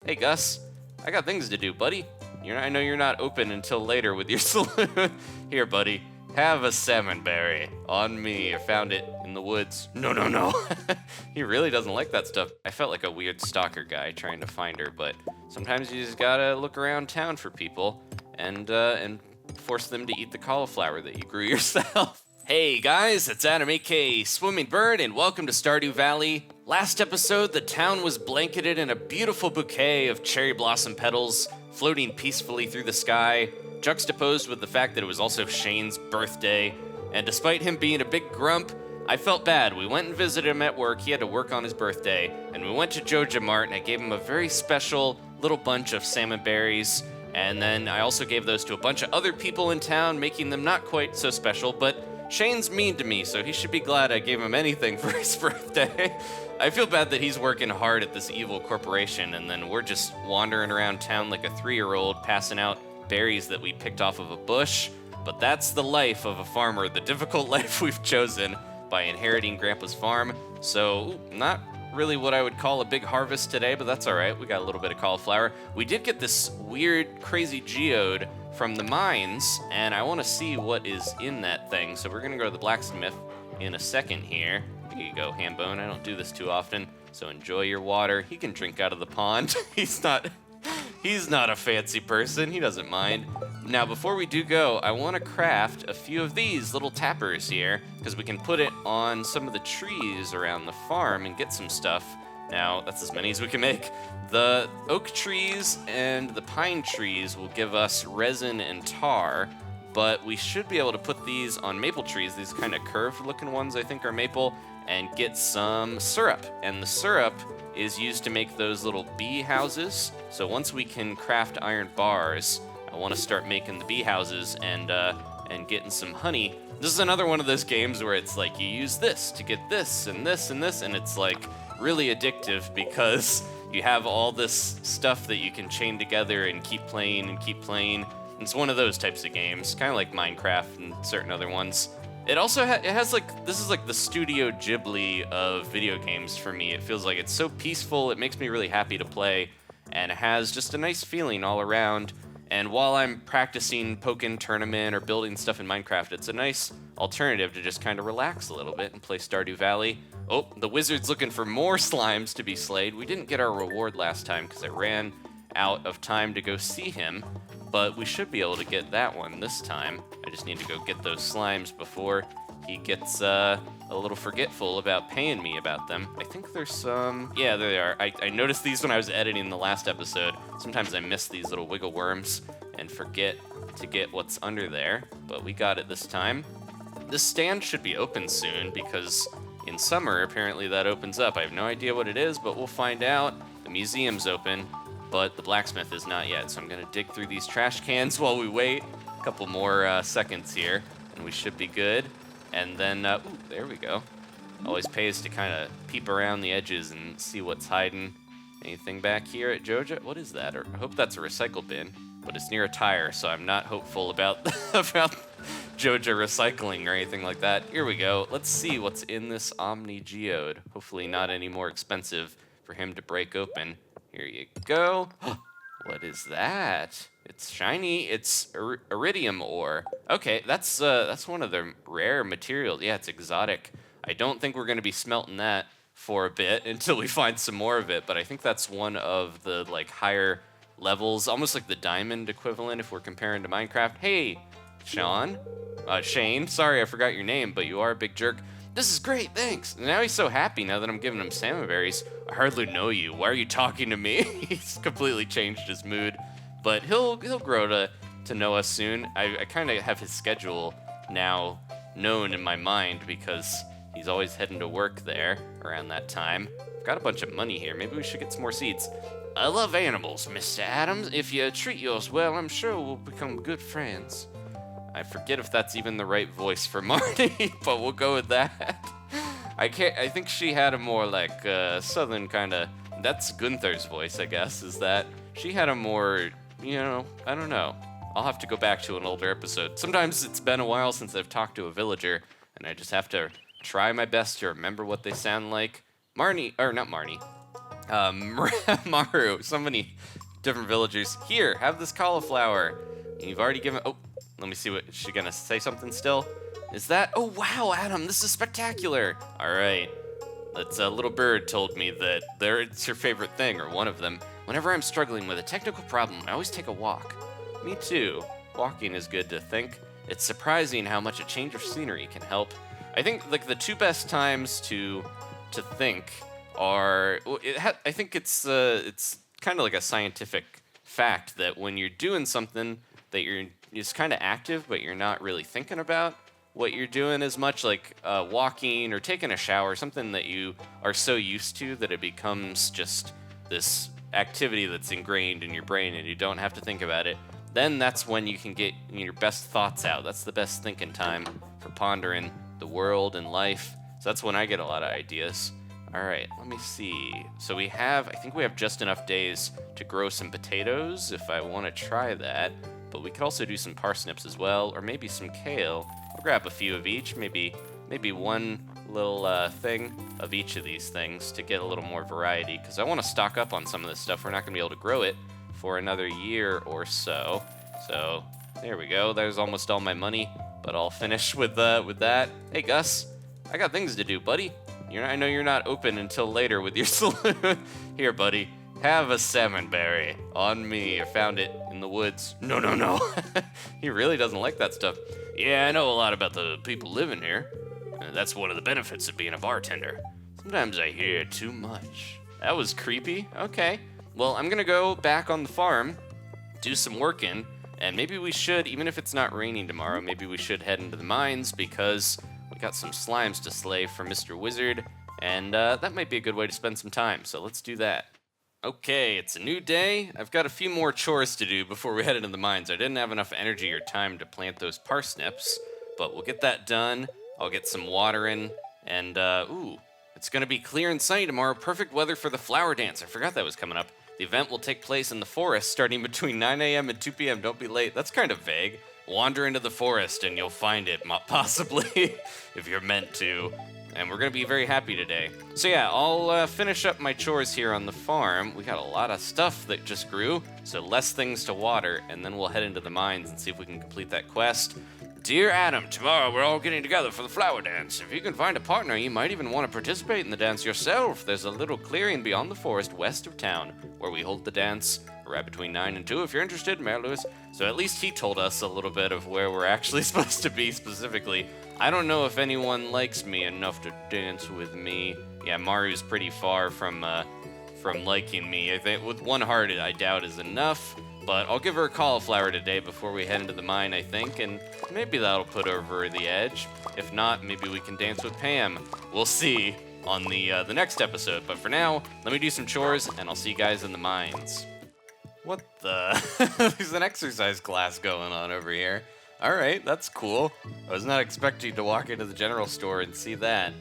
Hey, Gus. I got things to do, buddy. I know you're not open until later with your saloon. Here, buddy. Have a salmonberry. On me. I found it in the woods. No, no, no. He really doesn't like that stuff. I felt like a weird stalker guy trying to find her, but sometimes you just gotta look around town for people and force them to eat the cauliflower that you grew yourself. Hey guys, it's Adam aka Swimming Bird, and welcome to Stardew Valley. Last episode, the town was blanketed in a beautiful bouquet of cherry blossom petals floating peacefully through the sky, juxtaposed with the fact that it was also Shane's birthday. And despite him being a big grump, I felt bad. We went and visited him at work. He had to work on his birthday, and we went to Joja Mart, and I gave him a very special little bunch of salmon berries. And then I also gave those to a bunch of other people in town, making them not quite so special, but Shane's mean to me, so he should be glad I gave him anything for his birthday. I feel bad that he's working hard at this evil corporation, and then we're just wandering around town like a 3-year-old, passing out berries that we picked off of a bush. But that's the life of a farmer, the difficult life we've chosen by inheriting Grandpa's farm. So, not really what I would call a big harvest today, but that's all right. We got a little bit of cauliflower. We did get this weird, crazy geode from the mines, and I want to see what is in that thing. So we're going to go to the blacksmith in a second here. Here you go, Hambone. I don't do this too often, so enjoy your water. He can drink out of the pond. He's not a fancy person. He doesn't mind. Now, before we do go, I want to craft a few of these little tappers here, because we can put it on some of the trees around the farm and get some stuff. Now, that's as many as we can make. The oak trees and the pine trees will give us resin and tar, but we should be able to put these on maple trees, these kind of curved looking ones I think are maple, and get some syrup. And the syrup is used to make those little bee houses. So once we can craft iron bars, I want to start making the bee houses and getting some honey. This is another one of those games where it's like you use this to get this and this and this, and it's like really addictive because you have all this stuff that you can chain together and keep playing and keep playing. It's one of those types of games, kind of like Minecraft and certain other ones. It also it has like, this is like the Studio Ghibli of video games for me. It feels like it's so peaceful, it makes me really happy to play, and it has just a nice feeling all around. And while I'm practicing Pokken Tournament or building stuff in Minecraft, it's a nice alternative to just kind of relax a little bit and play Stardew Valley. Oh, the wizard's looking for more slimes to be slayed. We didn't get our reward last time because I ran out of time to go see him, but we should be able to get that one this time. I just need to go get those slimes before he gets a little forgetful about paying me about them. I think there's some... Yeah, there they are. I noticed these when I was editing the last episode. Sometimes I miss these little wiggle worms and forget to get what's under there, but we got it this time. This stand should be open soon because in summer, apparently that opens up. I have no idea what it is, but we'll find out. The museum's open, but the blacksmith is not yet, so I'm gonna dig through these trash cans while we wait. A couple more seconds here, and we should be good. And then, ooh, there we go. Always pays to kind of peep around the edges and see what's hiding. Anything back here at Joja? What is that? I hope that's a recycle bin, but it's near a tire, so I'm not hopeful about Joja recycling or anything like that. Here we go. Let's see what's in this Omni Geode. Hopefully not any more expensive for him to break open. Here you go. What is that? It's shiny. It's Iridium ore. Okay, that's one of the rare materials. Yeah, it's exotic. I don't think we're going to be smelting that for a bit until we find some more of it, but I think that's one of the like higher levels, almost like the diamond equivalent if we're comparing to Minecraft. Hey, Shane, sorry I forgot your name, but you are a big jerk. This is great, thanks. And now he's so happy now that I'm giving him salmon berries. I hardly know you. Why are you talking to me? He's completely changed his mood, but he'll grow to know us soon. I kind of have his schedule now known in my mind because he's always heading to work there around that time. I've got a bunch of money here. Maybe we should get some more seeds. I love animals, Mr. Adams. If you treat yours well, I'm sure we'll become good friends. I forget if that's even the right voice for Marty, but we'll go with that. I think she had a more like southern kind of. That's Gunther's voice, I guess. Is that she had a more, I don't know. I'll have to go back to an older episode. Sometimes it's been a while since I've talked to a villager, and I just have to try my best to remember what they sound like. Not Marnie. Maru, so many different villagers. Here, have this cauliflower. And you've already given, oh, let me see what, is she gonna say something still? Is that, oh wow, Adam, this is spectacular. All right, that's a little bird told me that it's her favorite thing, or one of them. Whenever I'm struggling with a technical problem, I always take a walk. Me too, walking is good to think. It's surprising how much a change of scenery can help. I think like the two best times to think are, I think it's kind of like a scientific fact that when you're doing something that you're just kind of active, but you're not really thinking about what you're doing as much, like walking or taking a shower, something that you are so used to that it becomes just this activity that's ingrained in your brain and you don't have to think about it, then that's when you can get your best thoughts out. That's the best thinking time for pondering the world and life. So that's when I get a lot of ideas. All right, let me see. So I think we have just enough days to grow some potatoes if I want to try that. But we could also do some parsnips as well, or maybe some kale. I'll grab a few of each, maybe one little thing of each of these things to get a little more variety, because I want to stock up on some of this stuff. We're not going to be able to grow it for another year or so. So there we go. There's almost all my money, but I'll finish with that. Hey, Gus, I got things to do, buddy. I know you're not open until later with your saloon. Here, buddy, have a salmonberry on me. I found it in the woods. No. He really doesn't like that stuff. Yeah, I know a lot about the people living here. That's one of the benefits of being a bartender. Sometimes I hear too much. That was creepy. Okay. Well, I'm gonna go back on the farm, do some working, and maybe we should, even if it's not raining tomorrow, maybe we should head into the mines because we got some slimes to slay for Mr. Wizard, and that might be a good way to spend some time, so let's do that. Okay, it's a new day. I've got a few more chores to do before we head into the mines. I didn't have enough energy or time to plant those parsnips, but we'll get that done. I'll get some water in, and ooh, it's gonna be clear and sunny tomorrow. Perfect weather for the flower dance. I forgot that was coming up. The event will take place in the forest starting between 9 a.m. and 2 p.m. Don't be late. That's kind of vague. Wander into the forest and you'll find it, possibly, if you're meant to. And we're going to be very happy today. So yeah, I'll finish up my chores here on the farm. We got a lot of stuff that just grew, so less things to water, and then we'll head into the mines and see if we can complete that quest. Dear Adam, tomorrow we're all getting together for the flower dance. If you can find a partner, you might even want to participate in the dance yourself. There's a little clearing beyond the forest west of town where we hold the dance right between 9 and 2 if you're interested, Mayor Lewis. So at least he told us a little bit of where we're actually supposed to be specifically. I don't know if anyone likes me enough to dance with me. Yeah, Maru's pretty far from liking me. I think with one heart, I doubt is enough. But I'll give her a cauliflower today before we head into the mine, I think, and maybe that'll put her over the edge. If not, maybe we can dance with Pam. We'll see on the next episode. But for now, let me do some chores, and I'll see you guys in the mines. What the? There's an exercise class going on over here. All right, that's cool. I was not expecting to walk into the general store and see that.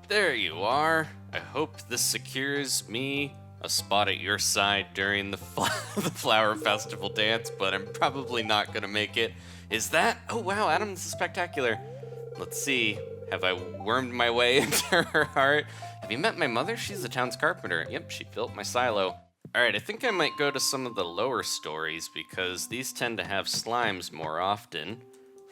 There you are. I hope this secures me a spot at your side during the flower festival dance, but I'm probably not gonna make it. Is that? Oh wow, Adam, this is spectacular. Let's see. Have I wormed my way into her heart? Have you met my mother? She's the town's carpenter. Yep, she built my silo. All right, I think I might go to some of the lower stories because these tend to have slimes more often,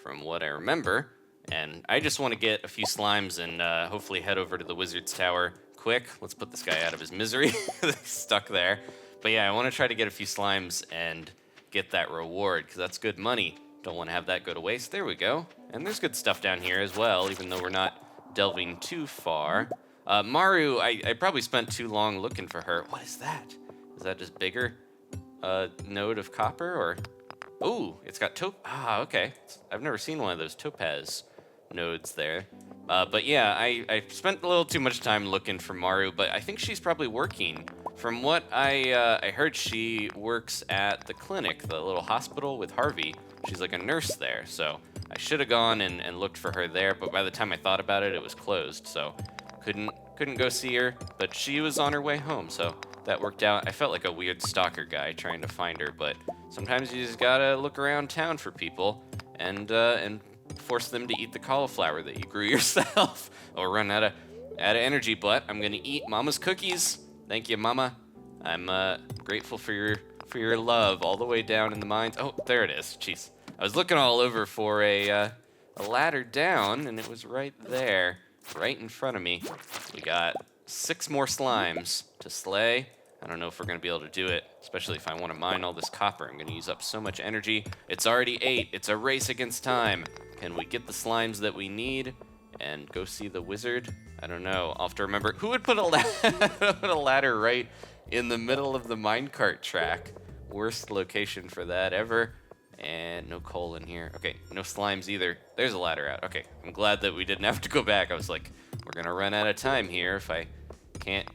from what I remember. And I just want to get a few slimes and hopefully head over to the wizard's tower quick. Let's put this guy out of his misery. He's stuck there. But yeah, I want to try to get a few slimes and get that reward because that's good money. Don't want to have that go to waste. There we go. And there's good stuff down here as well, even though we're not delving too far. Maru, I probably spent too long looking for her. What is that? Is that just bigger node of copper or? Ooh, it's got okay. I've never seen one of those topaz nodes there. But yeah, I spent a little too much time looking for Maru, but I think she's probably working. From what I heard, she works at the clinic, the little hospital with Harvey. She's like a nurse there, so I should have gone and looked for her there, but by the time I thought about it, it was closed, so couldn't go see her, but she was on her way home, so that worked out. I felt like a weird stalker guy trying to find her, but sometimes you just gotta look around town for people and force them to eat the cauliflower that you grew yourself or run out of energy. But I'm gonna eat Mama's cookies. Thank you, Mama. I'm grateful for your love all the way down in the mines. Oh, there it is. Jeez. I was looking all over for a ladder down, and it was right there, right in front of me. We got 6 more slimes to slay. I don't know if we're going to be able to do it, especially if I want to mine all this copper. I'm going to use up so much energy. It's already 8. It's a race against time. Can we get the slimes that we need and go see the wizard? I don't know. I'll have to remember. Who would put a ladder right in the middle of the minecart track? Worst location for that ever. And no coal in here. Okay, no slimes either. There's a ladder out. Okay, I'm glad that we didn't have to go back. I was like, we're going to run out of time here if I can't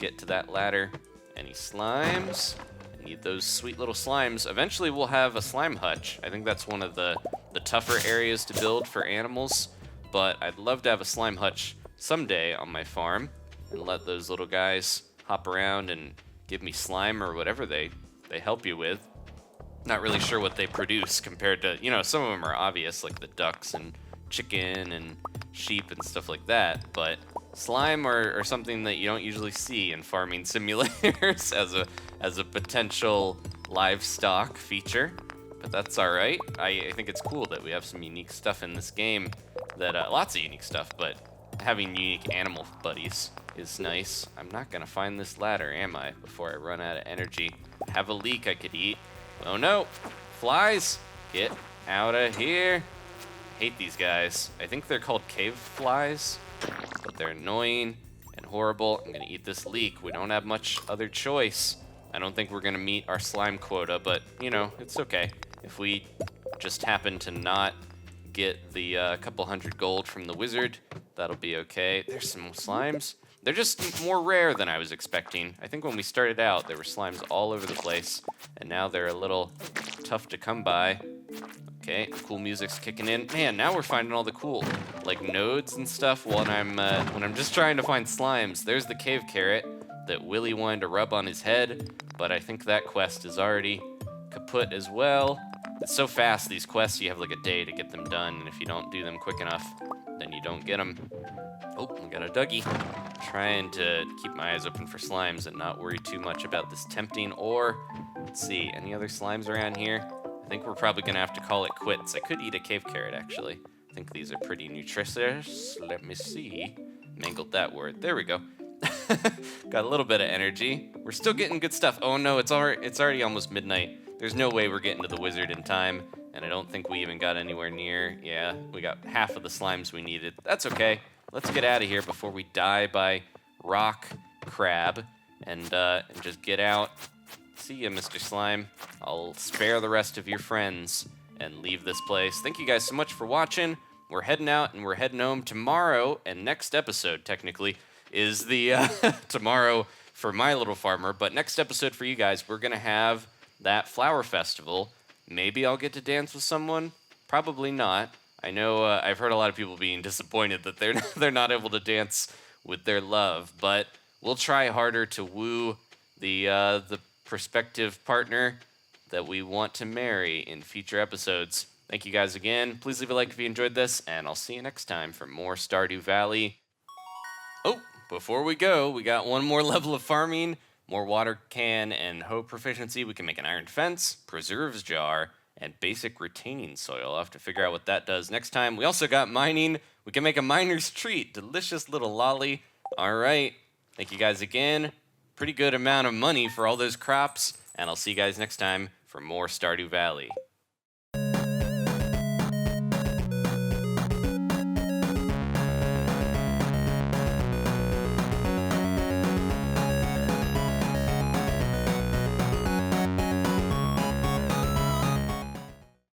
get to that ladder. Any slimes? I need those sweet little slimes. Eventually we'll have a slime hutch. I think that's one of the tougher areas to build for animals, but I'd love to have a slime hutch someday on my farm and let those little guys hop around and give me slime or whatever they help you with. Not really sure what they produce compared to, some of them are obvious, like the ducks and chicken and sheep and stuff like that, but slime are something that you don't usually see in farming simulators as a potential livestock feature, but that's all right. I think it's cool that we have some unique stuff in this game, that lots of unique stuff, but having unique animal buddies is nice. I'm not gonna find this ladder, am I, before I run out of energy? Have a leek I could eat. Oh no, flies, get out of here. Hate these guys. I think they're called cave flies, but they're annoying and horrible. I'm gonna eat this leek. We don't have much other choice. I don't think we're gonna meet our slime quota, but it's okay. If we just happen to not get the couple hundred gold from the wizard, that'll be okay. There's some more slimes. They're just more rare than I was expecting. I think when we started out, there were slimes all over the place, and now they're a little tough to come by. Okay, cool music's kicking in. Man, now we're finding all the cool, nodes and stuff when I'm just trying to find slimes. There's the cave carrot that Willie wanted to rub on his head, but I think that quest is already kaput as well. It's so fast, these quests, you have a day to get them done, and if you don't do them quick enough, then you don't get them. Oh, we got a Dougie. Trying to keep my eyes open for slimes and not worry too much about this tempting ore. Let's see, any other slimes around here? I think we're probably gonna have to call it quits. I could eat a cave carrot, actually. I think these are pretty nutritious. Let me see. Mangled that word. There we go. Got a little bit of energy. We're still getting good stuff. Oh no, it's already almost midnight. There's no way we're getting to the wizard in time, and I don't think we even got anywhere near. Yeah, we got half of the slimes we needed. That's okay. Let's get out of here before we die by rock crab and just get out. See ya, Mr. Slime. I'll spare the rest of your friends and leave this place. Thank you guys so much for watching. We're heading out and we're heading home tomorrow, and next episode, technically, is the tomorrow for my little farmer, but next episode for you guys, we're gonna have that flower festival. Maybe I'll get to dance with someone. Probably not. I know I've heard a lot of people being disappointed that they're not able to dance with their love, but we'll try harder to woo the prospective partner that we want to marry in future episodes. Thank you guys again. Please leave a like if you enjoyed this, and I'll see you next time for more Stardew Valley. Oh, before we go, we got one more level of farming, more water can and hoe proficiency. We can make an iron fence, preserves jar, and basic retaining soil. I'll have to figure out what that does next time. We also got mining. We can make a miner's treat. Delicious little lolly. All right. Thank you guys again. Pretty good amount of money for all those crops. And I'll see you guys next time for more Stardew Valley.